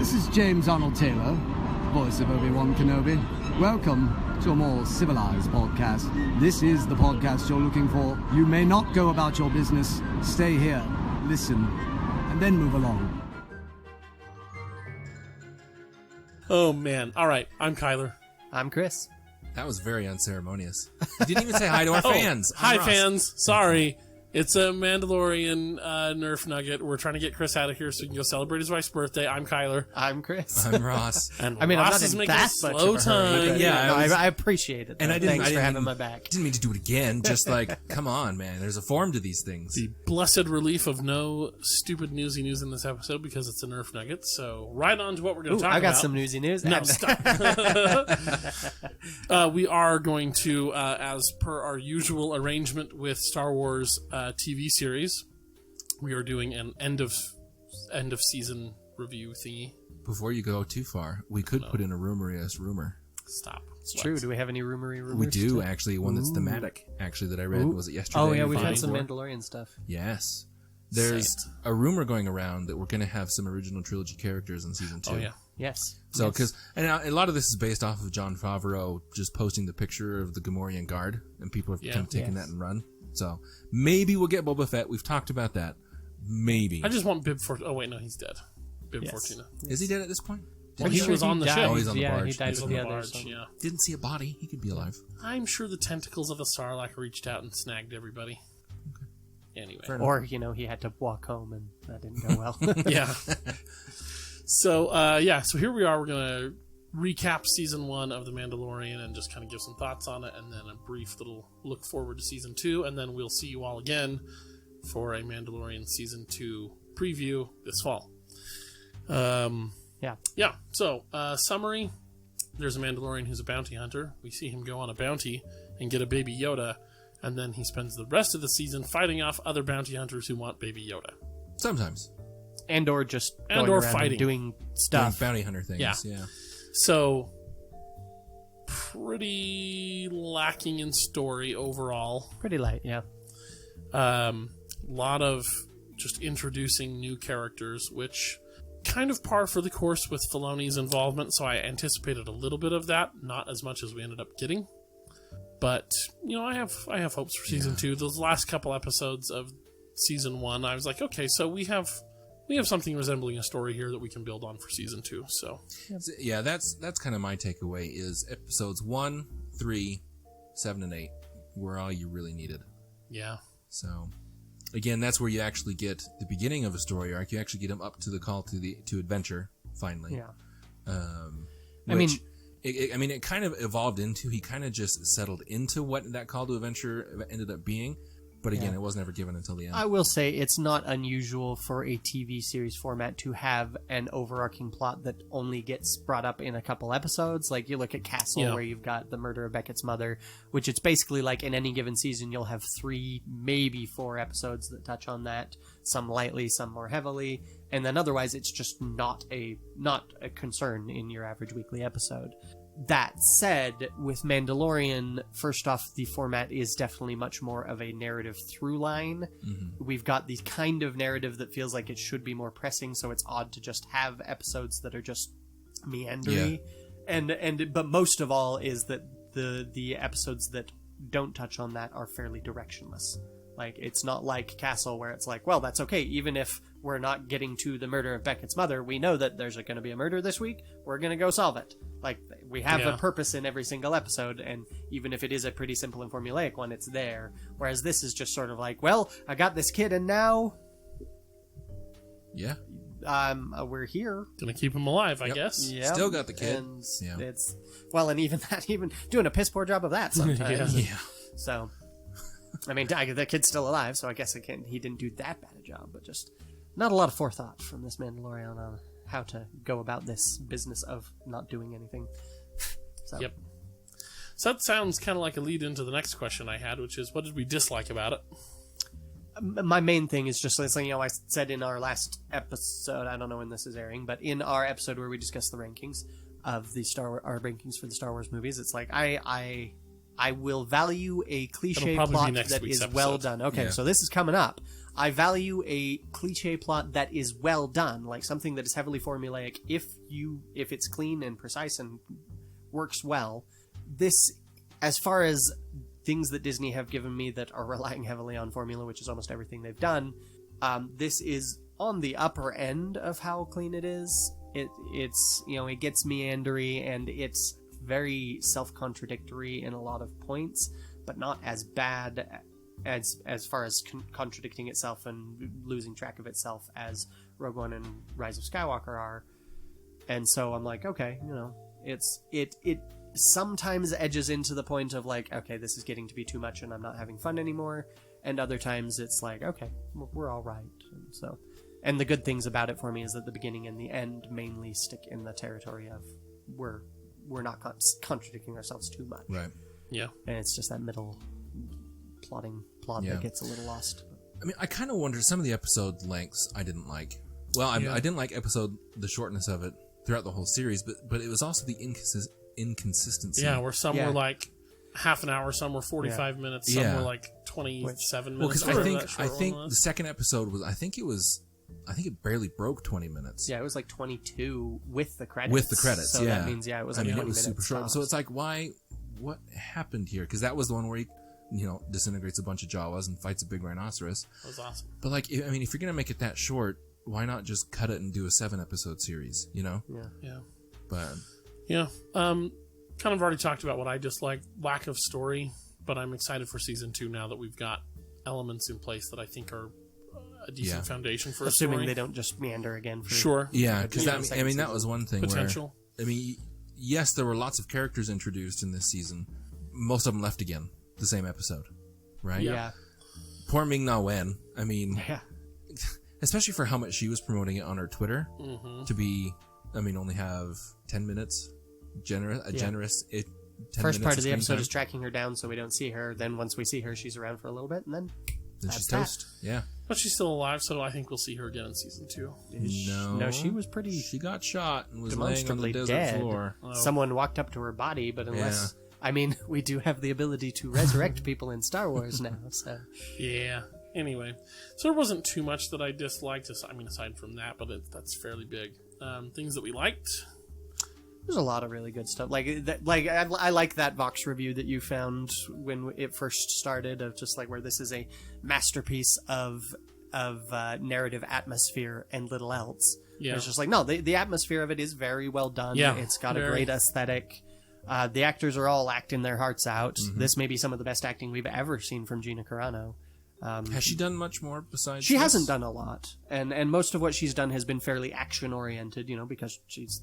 This is James Arnold Taylor, voice of Obi-Wan Kenobi. Welcome to a more civilized podcast. This is the podcast you're looking for. You may not go about your business. Stay here, listen, and then move along. Oh, man. All right. I'm Kyler. I'm Chris. That was very unceremonious. You didn't even say hi to our fans. Hi, Ross. fans. Sorry. It's a Mandalorian Nerf Nugget. We're trying to get Chris out of here so he can go celebrate his wife's birthday. I'm Kyler. I'm Chris. I'm Ross. And I mean, Ross I'm not is in making that a much slow of a hurry, time. but Yeah, no, I was- I appreciate it. And I Thanks didn't for having mean- my back. Didn't mean to do it again. Just like, come on, man. There's a form to these things. The blessed relief of no stupid newsy news in this episode because it's a Nerf Nugget. So right on to what we're going to talk about. I got some newsy news. No, stop. We are going to, as per our usual arrangement with Star Wars TV series, we are doing an end of season review thingy. Before you go too far, we could put in a rumorious rumor. Stop. It's true. Do we have any rumors? We do, actually. One that's thematic, actually, that I read. Was it yesterday? Oh, yeah, or we've the day had some before? Mandalorian stuff. Yes. There's Say a rumor going around that we're going to have some original trilogy characters in season 2. Oh, yeah. Yes. So, Yes. because a lot of this is based off of Jon Favreau just posting the picture of the Gamorrean guard, and people have kind of taken that and run. So maybe we'll get Boba Fett. We've talked about that. Maybe. I just want Bib Fortuna. Oh, wait, no, he's dead. Bib Yes. Fortuna. Is he dead at this point? Well, he was on the ship. Oh, he's on the yeah, barge. he died He's with on the the others. Barge, yeah. Didn't see a body. He could be alive. I'm sure the tentacles of the Sarlacc reached out and snagged everybody. Anyway. Or, he had to walk home and that didn't go well. Yeah. So here we are. We're going to recap season 1 of The Mandalorian and just kind of give some thoughts on it, and then a brief little look forward to season 2, and then we'll see you all again for a Mandalorian season 2 preview this fall. Yeah. So, summary. There's a Mandalorian who's a bounty hunter. We see him go on a bounty and get a baby Yoda, and then he spends the rest of the season fighting off other bounty hunters who want baby Yoda. Sometimes. or just And going or around fighting. and doing Doing stuff. bounty hunter things. Yeah. Yeah. So, pretty lacking in story overall. Pretty light, yeah. Lot of just introducing new characters, which kind of par for the course with Filoni's involvement, so I anticipated a little bit of that, not as much as we ended up getting. But, I have hopes for season 2. Those last couple episodes of season 1, I was like, okay, so we have something resembling a story here that we can build on for season 2. So Yeah, that's kind of my takeaway is episodes 1, 3, 7, and 8 were all you really needed. yeah. So, again, that's where you actually get the beginning of a story arc. You actually get him up to the call to adventure, finally. Yeah. It kind of evolved into, he kind of just settled into what that call to adventure ended up being. But again, it was never given until the end. I will say it's not unusual for a TV series format to have an overarching plot that only gets brought up in a couple episodes. Like you look at Castle, where you've got the murder of Beckett's mother, which it's basically like in any given season you'll have 3, maybe 4 episodes that touch on that. Some lightly, some more heavily, and then otherwise it's just not a concern in your average weekly episode. That said, with Mandalorian, first off, the format is definitely much more of a narrative through line. Mm-hmm. We've got the kind of narrative that feels like it should be more pressing, so it's odd to just have episodes that are just meandering. Yeah. But most of all is that the episodes that don't touch on that are fairly directionless. Like, it's not like Castle where it's like, well, that's okay. Even if we're not getting to the murder of Beckett's mother, we know that there's going to be a murder this week. We're going to go solve it. Like, we have a purpose in every single episode, and even if it is a pretty simple and formulaic one, it's there. Whereas this is just sort of like, well, I got this kid, and now... Yeah. We're here. Gonna keep him alive, I guess. Yep. Still got the kid. And it's... Well, and even doing a piss poor job of that sometimes. Yeah. So... I mean, the kid's still alive, so I guess he didn't do that bad a job, but just not a lot of forethought from this Mandalorian on how to go about this business of not doing anything. So. Yep. So that sounds kind of like a lead into the next question I had, which is, what did we dislike about it? My main thing is just something I said in our last episode. I don't know when this is airing, but in our episode where we discussed the rankings of our rankings for the Star Wars movies, it's like I I will value a cliche probably be plot next that week's is episode. well done. Okay, Yeah. so this is coming up. I value a cliche plot that is well done, like something that is heavily formulaic. If it's clean and precise and works well, this, as far as things that Disney have given me that are relying heavily on formula, which is almost everything they've done, this is on the upper end of how clean it is. It's it gets meandery and it's very self-contradictory in a lot of points, but not as bad as far as contradicting itself and losing track of itself as Rogue One and Rise of Skywalker are. And so I'm like, okay, it sometimes edges into the point of like, okay, this is getting to be too much and I'm not having fun anymore. And other times it's like, okay, we're all right. And the good things about it for me is that the beginning and the end mainly stick in the territory of we're not contradicting ourselves too much. Right. Yeah. And it's just that middle plot Yeah. that gets a little lost. I mean, I kind of wonder, some of the episode lengths I didn't like. Well, I didn't like the shortness of it throughout the whole series, but it was also the inconsistency. Yeah, where some were like half an hour, some were 45 minutes, some were like 27 Well, minutes. because I think the second episode was, I think it barely broke 20 minutes. Yeah, it was like 22 with the credits. With the credits, so yeah. that means, it was like 20 it was super minutes short. tops. So it's like, what happened here? Because that was the one where he, disintegrates a bunch of Jawas and fights a big rhinoceros. That was awesome. But like, I mean, if you're gonna make it that short, why not just cut it and do a 7-episode series? Yeah. But Yeah. Kind of already talked about what I dislike, lack of story, but I'm excited for season 2 now that we've got elements in place that I think are a decent foundation for Assuming a story. they don't just meander again. Sure. yeah, because Yeah, second that was one thing Potential. where, I mean, yes, there were lots of characters introduced in this season. Most of them left again the same episode, right? Yeah. Poor Ming-Na Wen. I mean, Yeah. especially for how much she was promoting it on her Twitter to be, only have 10 minutes, generous 10 First minutes part of the screen episode time. is tracking her down so we don't see her. Then once we see her, she's around for a little bit, and then Then she's that's toast. Yeah. But she's still alive, so I think we'll see her again in season 2. No, she was pretty She got shot and was laying on the demonstrably desert dead. floor. Someone walked up to her body, but unless... I mean, we do have the ability to resurrect people in Star Wars now, so... Yeah. Anyway, so there wasn't too much that I disliked. Aside from that, but that's fairly big. Things that we liked. There's a lot of really good stuff. I like that Vox review that you found when it first started, of just like where this is a masterpiece of narrative atmosphere and little else. Yeah. It's just like, no, the atmosphere of it is very well done. Yeah, It's got a very. great aesthetic. The actors are all acting their hearts out. Mm-hmm. This may be some of the best acting we've ever seen from Gina Carano. Has she done much more besides She this? hasn't done a lot, and most of what she's done has been fairly action oriented. Because she's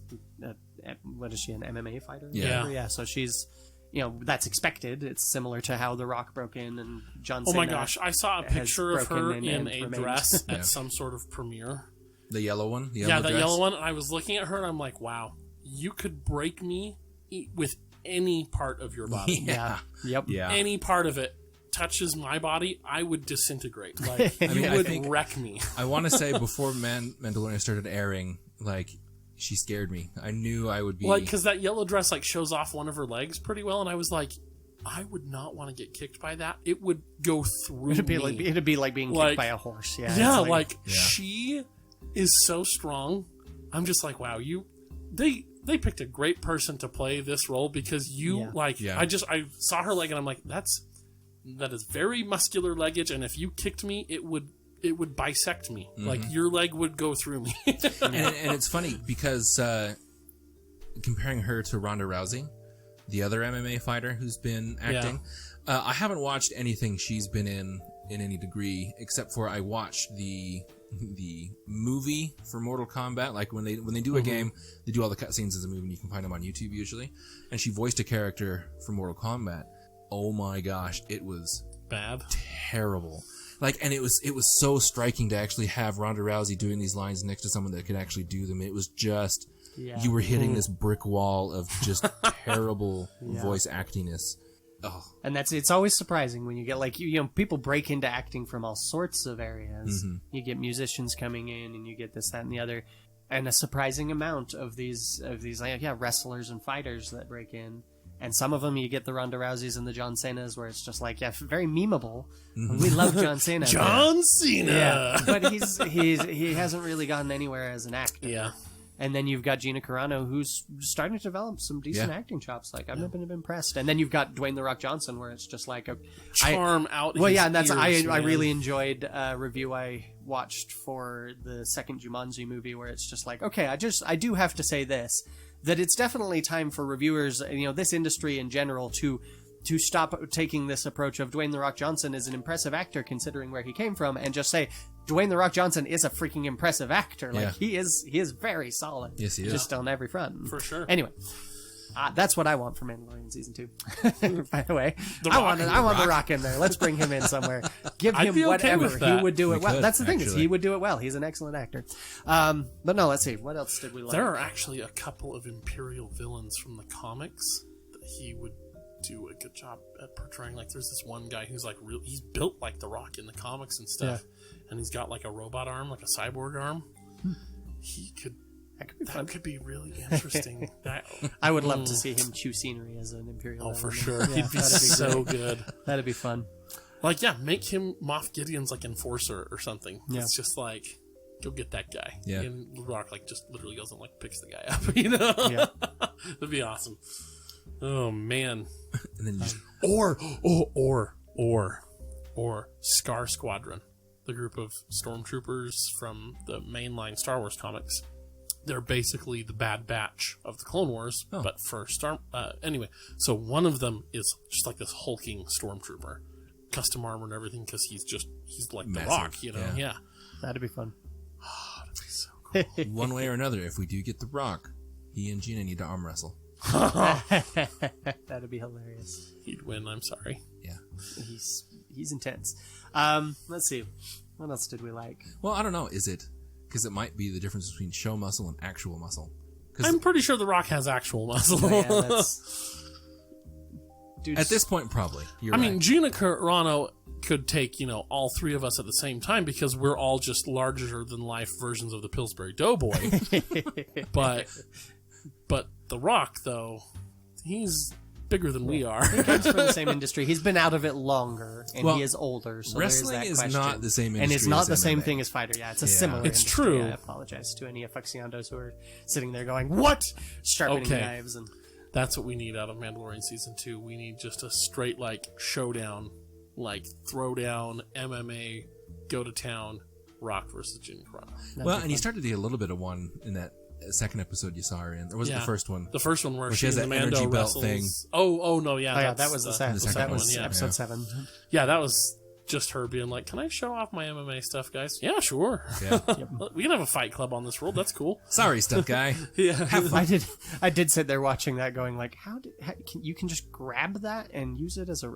what is she, an MMA fighter? Yeah. Yeah. So she's, that's expected. It's similar to how The Rock broke in and John Oh Cena. my gosh, I saw a has picture of her broken in and a remained. dress Yeah. at some sort of premiere. The yellow one? The Yeah, that dress? yellow one. And I was looking at her and I'm like, wow, you could break me with any part of your body. Yeah. Yep. Yeah. Any part of it touches my body, I would disintegrate. Like, I would think- wreck me. I want to say before Mandalorian started airing, like, she scared me. I knew I would be... Like, because that yellow dress like shows off one of her legs pretty well, and I was like, I would not want to get kicked by that. It would go through It'd be me. like being Like- kicked by a horse. Yeah. Yeah, It's like Yeah. she is so strong. I'm just like, wow, they picked a great person to play this role because Yeah. I saw her leg and I'm like, that is very muscular leggage, and if you kicked me, it would bisect me. Like your leg would go through me. and it's funny because comparing her to Ronda Rousey, the other MMA fighter who's been acting, I haven't watched anything she's been in any degree, except for I watched the movie for Mortal Kombat. Like when they do a game, they do all the cutscenes as a movie, and you can find them on YouTube usually. And she voiced a character for Mortal Kombat. Oh my gosh, it was Bad. terrible. Like, and it was so striking to actually have Ronda Rousey doing these lines next to someone that could actually do them. It was just, you were hitting this brick wall of just terrible voice actingness. Oh, And it's always surprising when you get like people break into acting from all sorts of areas. You get musicians coming in, and you get this, that, and the other, and a surprising amount of these wrestlers and fighters that break in. And some of them, you get the Ronda Rouseys and the John Cena's, where it's just like, yeah, very memeable. We love John Cena. John Cena. Yeah, but he hasn't really gotten anywhere as an actor. Yeah. And then you've got Gina Carano, who's starting to develop some decent acting chops. Like, I've been impressed. And then you've got Dwayne "The Rock" Johnson, where it's just like a charm out. Well, his yeah, and that's ears, I man. really enjoyed a review I watched for the second Jumanji movie, where it's just like, okay, I do have to say this, that it's definitely time for reviewers, this industry in general, to stop taking this approach of Dwayne "The Rock" Johnson is an impressive actor considering where he came from, and just say Dwayne "The Rock" Johnson is a freaking impressive actor. Like, he is very solid. Yes, he is. Just on every front. For sure. Anyway, that's what I want for Mandalorian season 2. By the way, The I Rock. want The Rock in there. Let's bring him in somewhere. Give I'd him be okay whatever. with that. He would do it well. could, That's the thing, is actually. he would do it well. He's an excellent actor. But no, let's see. What else did we like? There are actually a couple of Imperial villains from the comics that he would do a good job at portraying. Like, there's this one guy who's like he's built like The Rock in the comics and stuff, and he's got like a robot arm, like a cyborg arm. He could. That could be really interesting. I would love to see him chew scenery as an Imperial. Oh, for villain. sure. Yeah, He'd be that'd so great. good. That'd be fun. Like, yeah, make him Moff Gideon's like enforcer or something. Yeah. It's just like, go get that guy. Yeah. And The Rock like just literally goes and like picks the guy up. You know? Yeah. That'd be awesome. Oh man. And then you just Or Scar Squadron, the group of stormtroopers from the mainline Star Wars comics. They're basically the Bad Batch of the Clone Wars, but for anyway. So one of them is just like this hulking stormtrooper, custom armor and everything, because he's like Massive, The Rock, Yeah. That'd be fun. Oh, that'd be so cool. one way or another, if we do get The Rock, he and Gina need to arm wrestle. That'd be hilarious. He'd win. I'm sorry. Yeah. He's intense. Let's see. What else did we like? Well, I don't know. Is it because it might be the difference between show muscle and actual muscle? 'Cause I'm pretty sure The Rock has actual muscle. Oh, yeah, that's... Dude, at this point, probably. You're I right. mean, Gina Carano could take, all three of us at the same time, because we're all just larger than life versions of the Pillsbury Doughboy. but The Rock, though, he's bigger than we are. he comes from the same industry. He's been out of it longer, and Well, he is older. So wrestling there's that is question. not the same and industry it's not as the same MMA. thing as fighter. Yeah, it's a Yeah. similar. It's industry. true. I apologize to any aficionados who are sitting there going, "What?" Sharpening Okay. knives and. That's what we need out of Mandalorian Season 2. We need just a straight, showdown, throwdown, MMA, go to town, Rock versus Gina Carano. Well, and you started to get a little bit of one in that second episode you saw her in. Or was it the first one? The first one where she she has and that the Mando energy belt wrestles. thing. Oh, no, yeah. Oh yeah, that's that was the second second one. one, yeah. Episode 7. Yeah, that was just her being like, "Can I show off my MMA stuff, guys?" Yeah, sure. Yeah. We can have a fight club on this world. That's cool. Sorry, stunt guy. Yeah. I did sit there watching that, going like, you can just grab that and use it as a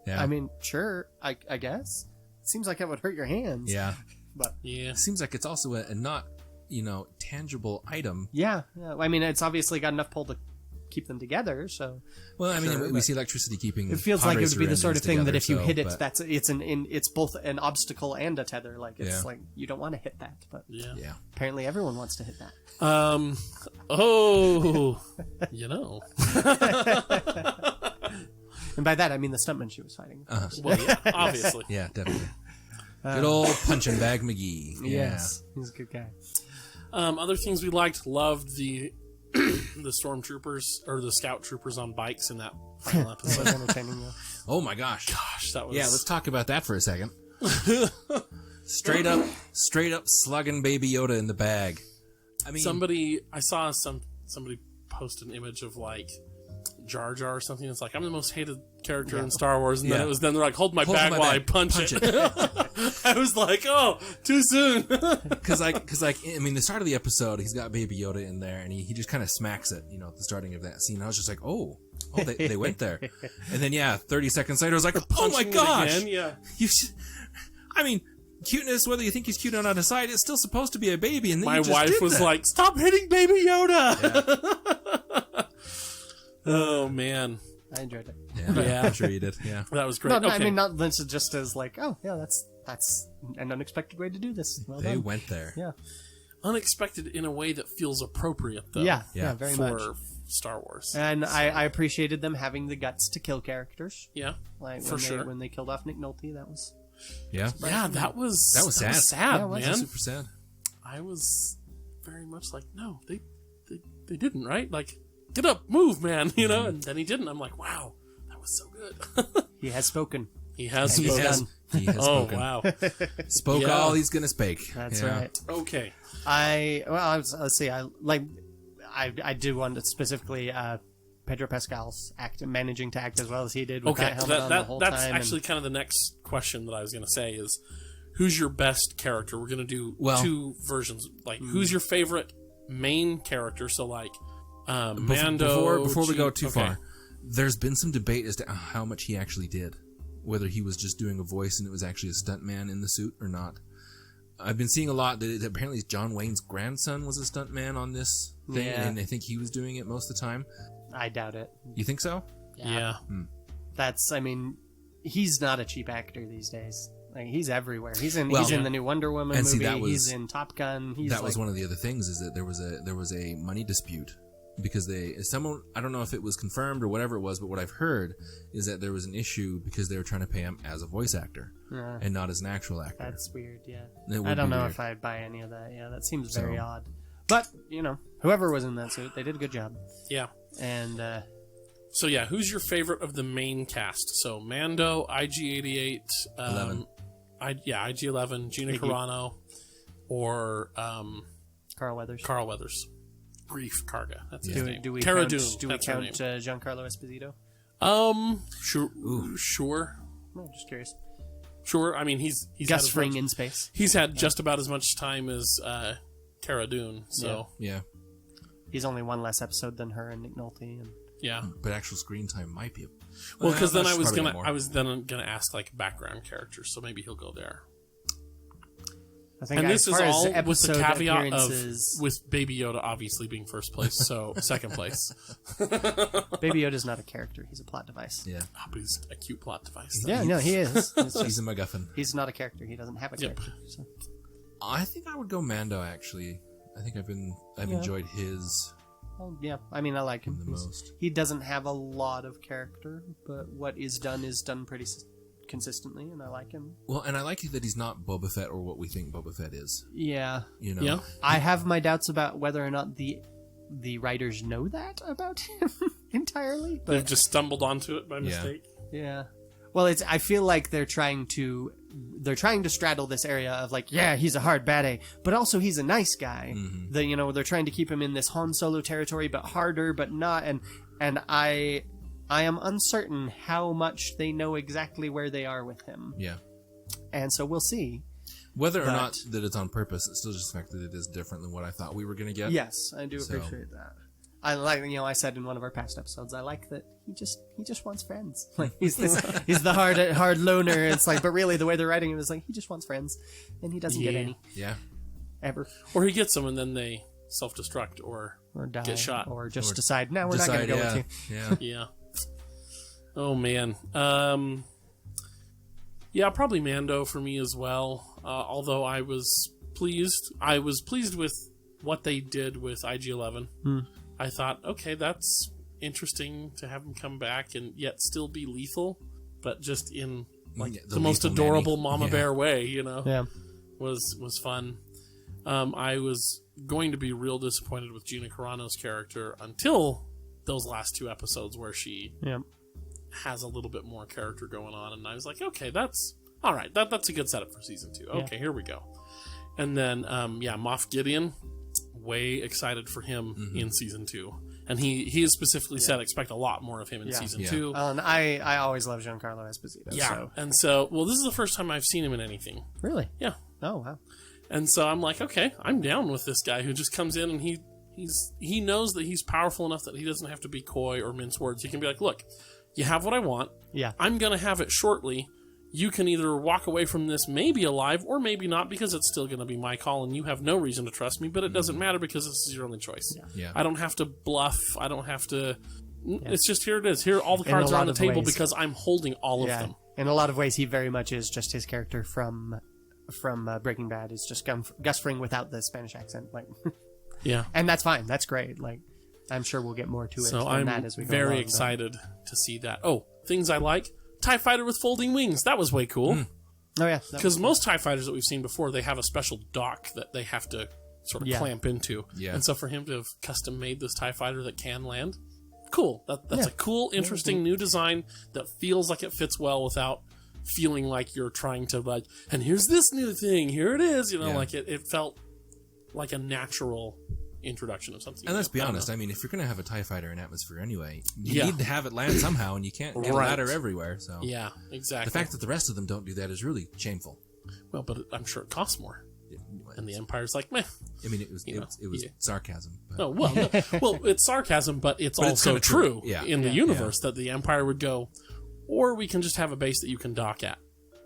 Yeah. I mean, sure, I guess. It seems like it would hurt your hands. Yeah. But Yeah. It seems like it's also a not, tangible item. yeah. I mean, it's obviously got enough pull to keep them together. So Well, I mean, Sure, we but see electricity keeping. it feels pod like it would racer be the sort of engines thing that together, if you so, hit it, but- it's both an obstacle and a tether. Like it's Yeah. like you don't want to hit that, but Yeah. Yeah. apparently everyone wants to hit that. And by that I mean the stuntman she was fighting. Well, yeah, obviously. Yeah, definitely. Good old punching bag McGee. Yeah. Yes, he's a good guy. Other things we loved the the stormtroopers or the scout troopers on bikes in that final It was episode. entertaining though. Oh my gosh. Gosh, that was Yeah, let's talk about that for a second. Straight up slugging Baby Yoda in the bag. I mean, I saw somebody post an image of Jar Jar or something. It's like, I'm the most hated character in Star Wars, and then they're like, hold my bag while I punch it. I was like, oh, too soon. Because I mean, the start of the episode, he's got Baby Yoda in there, and he just kind of smacks it, at the starting of that scene. I was just like, oh, they went there. And then 30 seconds later, I was like, oh my Punching it gosh, again, yeah. I mean, cuteness, whether you think he's cute or not aside, it's still supposed to be a baby. And then My you just wife did was that. like, stop hitting Baby Yoda. Oh man, I enjoyed it. Yeah. I'm sure you did. Yeah. that was great. No, Okay. I mean not just as like, oh yeah, that's an unexpected way to do this. Well They done. went there. Yeah. Unexpected in a way that feels appropriate, though. Yeah, very for much. Star Wars. And I appreciated them having the guts to kill characters. Yeah, Like for sure. when they killed off Nick Nolte, that was Yeah. Yeah, that was sad. sad, Yeah, it was. man. Super sad. I was very much like, no, they didn't, right? Like, get up, move, man, you know. And then he didn't. I'm like, wow, that was so good. he has spoken. He has And he's spoken. done. He has Oh spoken. wow. Spoke Yeah. all he's gonna spake. That's Yeah. right. Okay. Let's see. I do want to specifically Pedro Pascal's managing to act as well as he did with Okay. that helmet on the whole That's time. actually kind of the next question that I was going to say is, who's your best character? We're going to do Well- two versions. Like, who's your favorite main character? So, like, Mando. Before we go too okay. far, there's been some debate as to how much he actually did, whether he was just doing a voice and it was actually a stuntman in the suit or not. I've been seeing a lot that apparently John Wayne's grandson was a stuntman on this thing, Yeah. and I think he was doing it most of the time. I doubt it. You think so? Yeah. I mean, he's not a cheap actor these days. Like, he's everywhere. He's in Well, the new Wonder Woman and movie. see, that was- he's in Top Gun. He's That was one of the other things, is that there was a money dispute because someone, I don't know if it was confirmed or whatever it was, but what I've heard is that there was an issue because they were trying to pay him as a voice actor and not as an actual actor. That's weird. Yeah, It would I don't be know weird. if I'd buy any of that. Yeah, that seems very So- odd. But whoever was in that suit, they did a good job. Yeah. And So, yeah, who's your favorite of the main cast? So, Mando, IG-88, 11. IG-11, Gina Carano, or Carl Weathers. Carl Weathers. Grief Karga. That's his name. Do we Cara count? Dune. Do we That's her count name. Giancarlo Esposito? Sure. No, just curious. Sure. I mean, he's Gus had as Fring much- in space. He's had just about as much time as Cara Dune. So, Yeah, He's only one less episode than her and Nick Nolte. And yeah. but actual screen time might be. Well, because then that's I was probably gonna, more. I was then gonna ask like background characters, so maybe he'll go there. I think And as this is far as all with the episode caveat of appearances, with Baby Yoda obviously being first place, so second place. Baby Yoda's not a character; he's a plot device. Yeah, Oh, but he's a cute plot device. Yeah, no, he is. It's just- he's a MacGuffin. he's not a character; he doesn't have a Yep. character. So. I think I would go Mando. Actually, I think I've enjoyed his Well, yeah, I mean, I like him the He's- most. He doesn't have a lot of character, but what is done pretty consistently, and I like him. Well, and I like that he's not Boba Fett or what we think Boba Fett is. Yeah, You know, Yeah. I have my doubts about whether or not the writers know that about him entirely. They've But just stumbled onto it by mistake. yeah, well, I feel like they're trying to straddle this area of like, yeah, he's a hard bad A, but also he's a nice guy. They're trying to keep him in this Han Solo territory, but harder, but not. And I am uncertain how much they know exactly where they are with him, yeah. and so we'll see. Whether or But- not that it's on purpose, it's still just the fact that it is different than what I thought we were going to get. Yes, I do So- appreciate that. I like, I said in one of our past episodes, I like that he just wants friends. Like he's the hard loner. It's like, but really the way they're writing him is like he just wants friends, and he doesn't get Yeah. any Yeah. ever, Or he gets them and then they self-destruct, or or die, Get shot. or just Or decide, no, we're not going to go yeah, with you. Yeah. yeah. Oh man. Yeah, probably Mando for me as well. Although I was pleased with what they did with IG-11. I thought, okay, that's interesting to have him come back and yet still be lethal, but just in like Yeah, the most lethal adorable nanny. mama Yeah. bear way, you know. Yeah, was fun. I was going to be real disappointed with Gina Carano's character until those last two episodes where she yeah, has a little bit more character going on, and I was like, okay, that's all right. That's a good setup for season 2. Okay, here we go. And then, Moff Gideon, way excited for him in season 2, and he has specifically said expect a lot more of him in Yeah. season Yeah. 2. and I always love Giancarlo Esposito. Yeah, so. and so this is the first time I've seen him in anything. Really, Yeah. oh wow, And so I'm like, okay, I'm down with this guy who just comes in and he knows that he's powerful enough that he doesn't have to be coy or mince words. He can be like, look, you have what I want. yeah, I'm going to have it shortly. You can either walk away from this maybe alive or maybe not, because it's still going to be my call and you have no reason to trust me, but it doesn't matter because this is your only choice. Yeah. I don't have to bluff. I don't have to... It's just here it is. Here, all the cards a are on lot the of table ways. because I'm holding all yeah. of them. In a lot of ways, he very much is just his character from Breaking Bad. Is just Gus Fring without the Spanish accent, like. Yeah. And that's fine. That's great. Like, I'm sure we'll get more to it So than I'm that as we go very along, excited to see that. Oh, things I like. TIE fighter with folding wings. That was way cool. Oh, yeah. Because most TIE fighters that we've seen before, they have a special dock that they have to sort of clamp into. Yeah. And so for him to have custom made this TIE fighter that can land, cool. That's a cool, interesting new design that feels like it fits well without feeling like you're trying to, like, and here's this new thing, here it is. Like it felt like a natural introduction of something. And let's be honest, I mean, if you're going to have a TIE fighter in atmosphere anyway, you need to have it land somehow, and you can't get a ladder everywhere. So yeah, exactly. The fact that the rest of them don't do that is really shameful. Well, but I'm sure it costs more. And the Empire's like, meh. I mean, it was sarcasm. But. Oh, well, well, it's sarcasm, but it's also true in the universe that the Empire would go, or we can just have a base that you can dock at.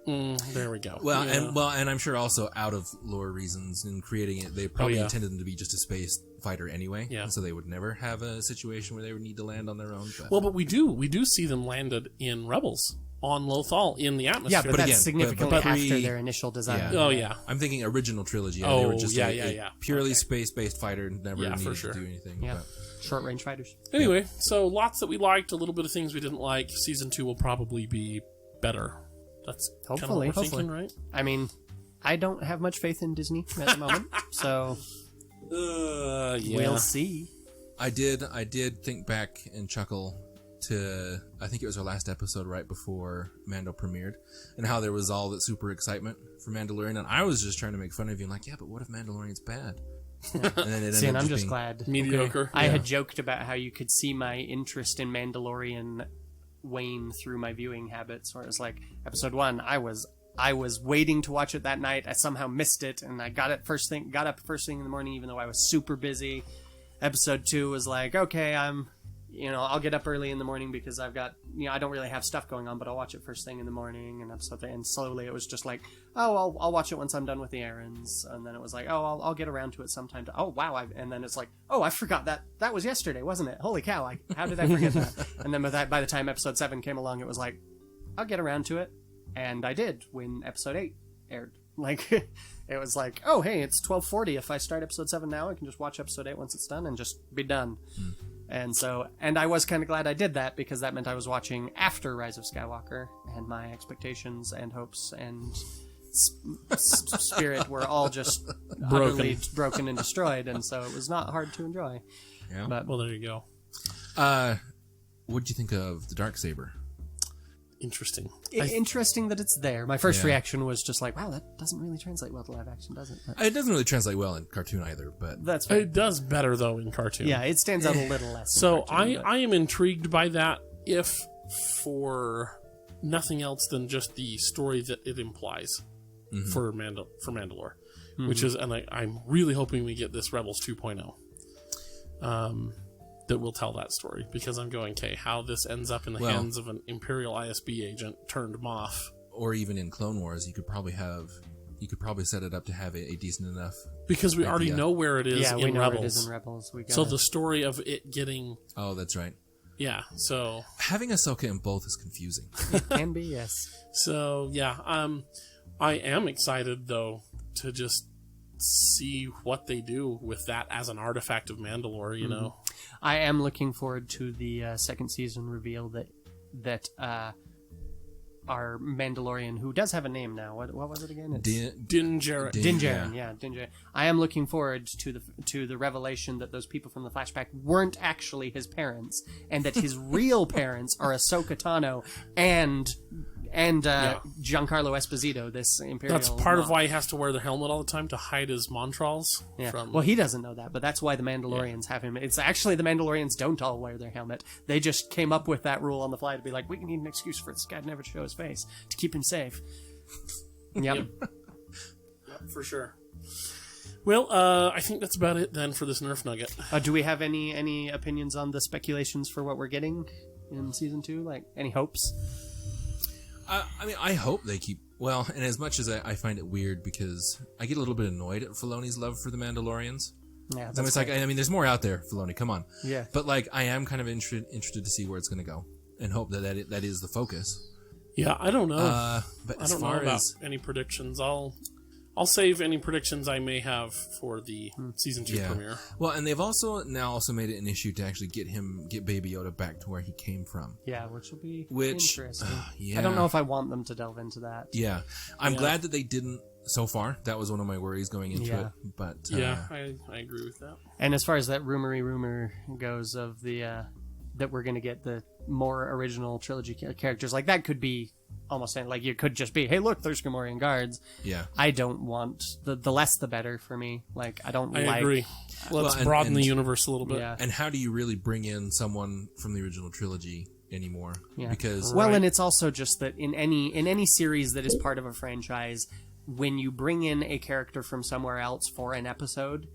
There we go. Well, and I'm sure also out of lore reasons in creating it, they probably intended them to be just a space fighter anyway. Yeah. So they would never have a situation where they would need to land on their own. But we do see them landed in Rebels on Lothal in the atmosphere. Yeah, but that's significantly after their initial design. Yeah. Oh yeah. I'm thinking original trilogy. Oh, they were just a purely space-based fighter, never needed to do anything. Yeah. Short range fighters. Anyway, so lots that we liked, a little bit of things we didn't like. Season 2 will probably be better. That's hopefully, kind of what we're thinking, right? I mean, I don't have much faith in Disney at the moment, so we'll see. I did think back and chuckle to, I think it was our last episode right before Mando premiered, and how there was all that super excitement for Mandalorian, and I was just trying to make fun of you, and like, yeah, but what if Mandalorian's bad? And then it See, and I'm just just glad. Mediocre. I had joked about how you could see my interest in Mandalorian wane through my viewing habits, where it was like episode 1, I was waiting to watch it that night. I somehow missed it, and I got up first thing in the morning, even though I was super busy. Episode 2 was like, okay, I'll get up early in the morning because I've got, I don't really have stuff going on, but I'll watch it first thing in the morning. And episode 3, and slowly it was just like, oh, I'll watch it once I'm done with the errands. And then it was like, oh, I'll get around to it sometime. Oh, wow. And then it's like, oh, I forgot that was yesterday, wasn't it? Holy cow. How did I forget that? And then by the time episode 7 came along, it was like, I'll get around to it. And I did when episode 8 aired. Like, it was like, oh, hey, it's 12:40. If I start episode 7 now, I can just watch episode 8 once it's done and just be done. And I was kind of glad I did that, because that meant I was watching after Rise of Skywalker, and my expectations and hopes and spirit were all just utterly broken and destroyed, and so it was not hard to enjoy. Yeah. But, well, there you go. What did you think of the Darksaber? Interesting. Interesting that it's there. My first reaction was just like, wow, that doesn't really translate well to live action, does it? It doesn't really translate well in cartoon either, but that's fine. It does better though in cartoon. Yeah, it stands out a little less. So cartoon, I am intrigued by that, if for nothing else than just the story that it implies for Mandalore, which is, and I'm really hoping we get this Rebels 2.0. That will tell that story, because I'm going, okay, how this ends up in the hands of an Imperial ISB agent turned Moff, or even in Clone Wars, you could probably set it up to have a decent enough, because we already know where it is in we know Rebels. Where it is in Rebels. So the story of it getting that's right. Yeah, so having Ahsoka in both is confusing. It can be, yes. So yeah, I am excited though to just see what they do with that as an artifact of Mandalore, you know. I am looking forward to the second season reveal that our Mandalorian, who does have a name now, what was it again? Din Djarin. Din Djarin, yeah, Din Djarin. I am looking forward to the revelation that those people from the flashback weren't actually his parents, and that his real parents are Ahsoka Tano and Giancarlo Esposito, this Imperial. That's part of why he has to wear the helmet all the time, to hide his Montrals. Yeah. Well, he doesn't know that, but that's why the Mandalorians have him. It's actually the Mandalorians don't all wear their helmet. They just came up with that rule on the fly to be like, we need an excuse for this guy to never show his face to keep him safe. Yep. Yep, for sure. Well, I think that's about it then for this Nerf Nugget. Do we have any opinions on the speculations for what we're getting in season 2? Like, any hopes? I mean, I hope they keep... Well, and as much as I find it weird, because I get a little bit annoyed at Filoni's love for the Mandalorians. Yeah, I mean, it's like, I mean, there's more out there, Filoni, come on. Yeah. But, like, I am kind of interested to see where it's going to go, and hope that is the focus. Yeah, I don't know. But I as don't far know about as any predictions. I'll I'll save any predictions I may have for the season 2 premiere. Well, and they've also made it an issue to actually get Baby Yoda back to where he came from. Yeah, which will be interesting. Yeah. I don't know if I want them to delve into that. Yeah. I'm glad that they didn't so far. That was one of my worries going into it. But I agree with that. And as far as that rumor goes of the that we're going to get the more original trilogy characters, like that could be almost like you could just be, hey, look, there's Gamorrean guards. Yeah. I don't want the less the better for me. Like I agree. Let's broaden the universe a little bit. Yeah. And how do you really bring in someone from the original trilogy anymore? Yeah. Because and it's also just that in any series that is part of a franchise, when you bring in a character from somewhere else for an episode,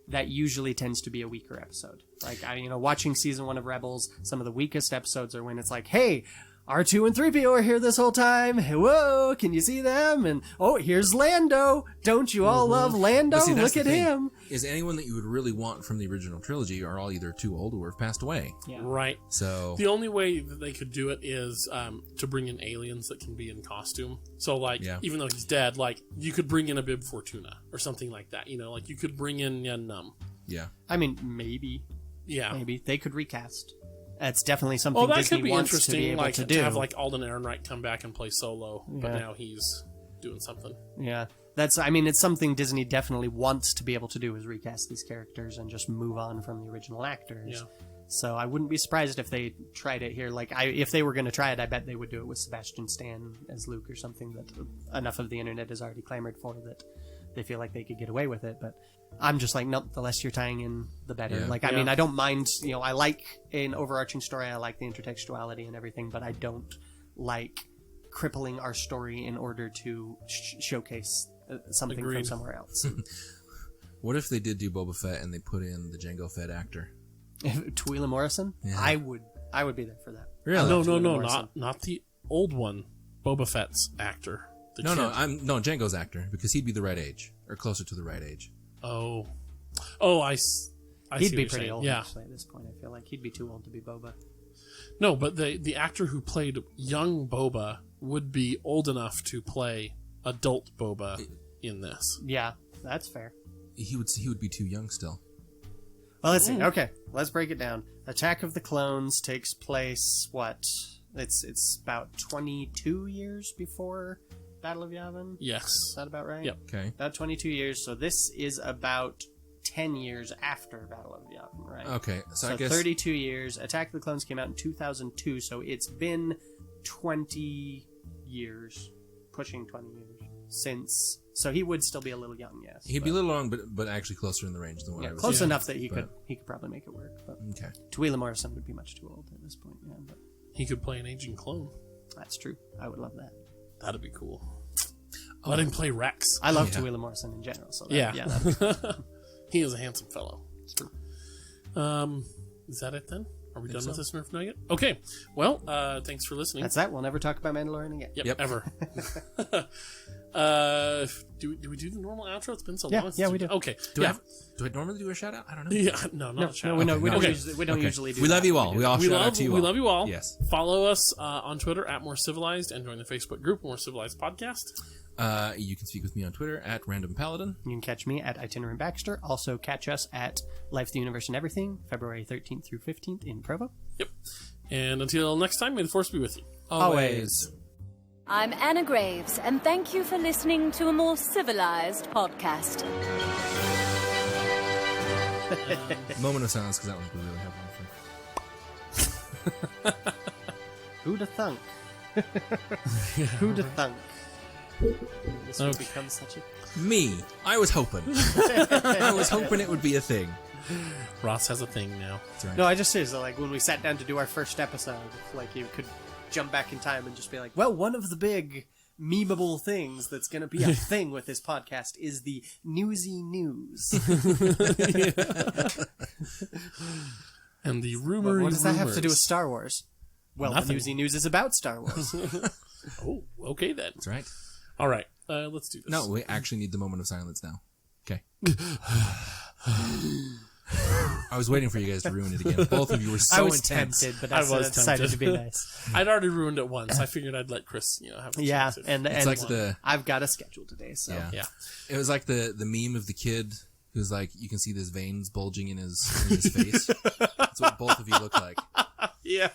that usually tends to be a weaker episode. Like watching season 1 of Rebels, some of the weakest episodes are when it's like, hey, R2 and 3PO are here this whole time. Whoa, can you see them? And oh, here's Lando. Don't you all love Lando? See, look at him. Is anyone that you would really want from the original trilogy are all either too old or have passed away. Yeah. Right. So the only way that they could do it is to bring in aliens that can be in costume. So even though he's dead, you could bring in a Bib Fortuna or something like that. Like you could bring in Yen Num. Yeah. I mean, maybe. Yeah. Maybe they could recast. That's definitely something that Disney could be wants interesting, to be able to do. To have Alden Ehrenreich come back and play Solo, but now he's doing something. Yeah, it's something Disney definitely wants to be able to do, is recast these characters and just move on from the original actors. Yeah. So I wouldn't be surprised if they tried it here. If they were going to try it, I bet they would do it with Sebastian Stan as Luke or something that enough of the internet has already clamored for that they feel like they could get away with it. But I'm just like, nope, the less you're tying in, the better. Yeah. I mean, I don't mind, I like an overarching story. I like the intertextuality and everything, but I don't like crippling our story in order to showcase something from somewhere else. What if they did do Boba Fett and they put in the Jango Fett actor? Twila Morrison? Yeah. I would be there for that. Really? No, not the old one. Boba Fett's actor. Jango's actor, because he'd be the right age, or closer to the right age. Oh, I he'd see be what pretty you're old, saying. actually, at this point. I feel like he'd be too old to be Boba. No, but the actor who played young Boba would be old enough to play adult Boba in this. Yeah, that's fair. He would be too young still. Well, let's see. Okay, let's break it down. Attack of the Clones takes place, it's about 22 years before Battle of Yavin? Yes. Is that about right? Yep. Okay. About 22 years, so this is about 10 years after Battle of Yavin, right? Okay, so I guess 32 years. Attack of the Clones came out in 2002, so it's been 20 years, pushing 20 years since. So he would still be a little young, yes. he'd be a little long, but actually closer in the range than what I was. Close enough that he could probably make it work. But Okay. Twila Morrison would be much too old at this point. Yeah, but He could play an aging clone. that's true. I would love that. That'd be cool. Let him play Rex. I love Twila Morrison in general. So that'd be He is a handsome fellow. it's true. Is that it then? Are we done with this Nerf Nugget? Okay. Well, thanks for listening. That's that. We'll never talk about Mandalorian again. Yep. Ever. Do we do the normal outro? It's been so long. Yeah, we do. Okay. Do I normally do a shout out? I don't know. Yeah, no, not a shout out. We Okay. don't usually do We that. love you all. We all shout out to you all. We love you all. Yes. Follow us on Twitter at More Civilized and join the Facebook group More Civilized Podcast. You can speak with me on Twitter at Random Paladin. You can catch me at Itinerant Baxter. Also catch us at Life, the Universe, and Everything, February 13th through 15th in Provo. Yep. And until next time, may the Force be with you. Always. I'm Anna Graves, and thank you for listening to a More Civilized Podcast. Moment of silence, because that one we really have one. Who'da thunk? Who'da thunk? This would become such a... Me. I was hoping. I was hoping it would be a thing. Ross has a thing now. That's right. No, I just say, so, like, when we sat down to do our first episode, like, you could jump back in time and just be like, well, one of the big memeable things that's going to be a thing with this podcast is the newsy news. And the rumor. What does that have to do with Star Wars? Well, Nothing. the newsy news is about Star Wars. Oh, okay then. That's right. All right, let's do this. No, we actually need the moment of silence now. Okay. I was waiting for you guys to ruin it again. Both of you were so I was intense. tempted, but I I was decided tempted. to be nice. I'd already ruined it once. I figured I'd let Chris, have a Yeah, chance. and It's like I've got a schedule today, so Yeah. It was like the meme of the kid who's like, you can see these veins bulging in his face. That's what both of you look like. Yeah.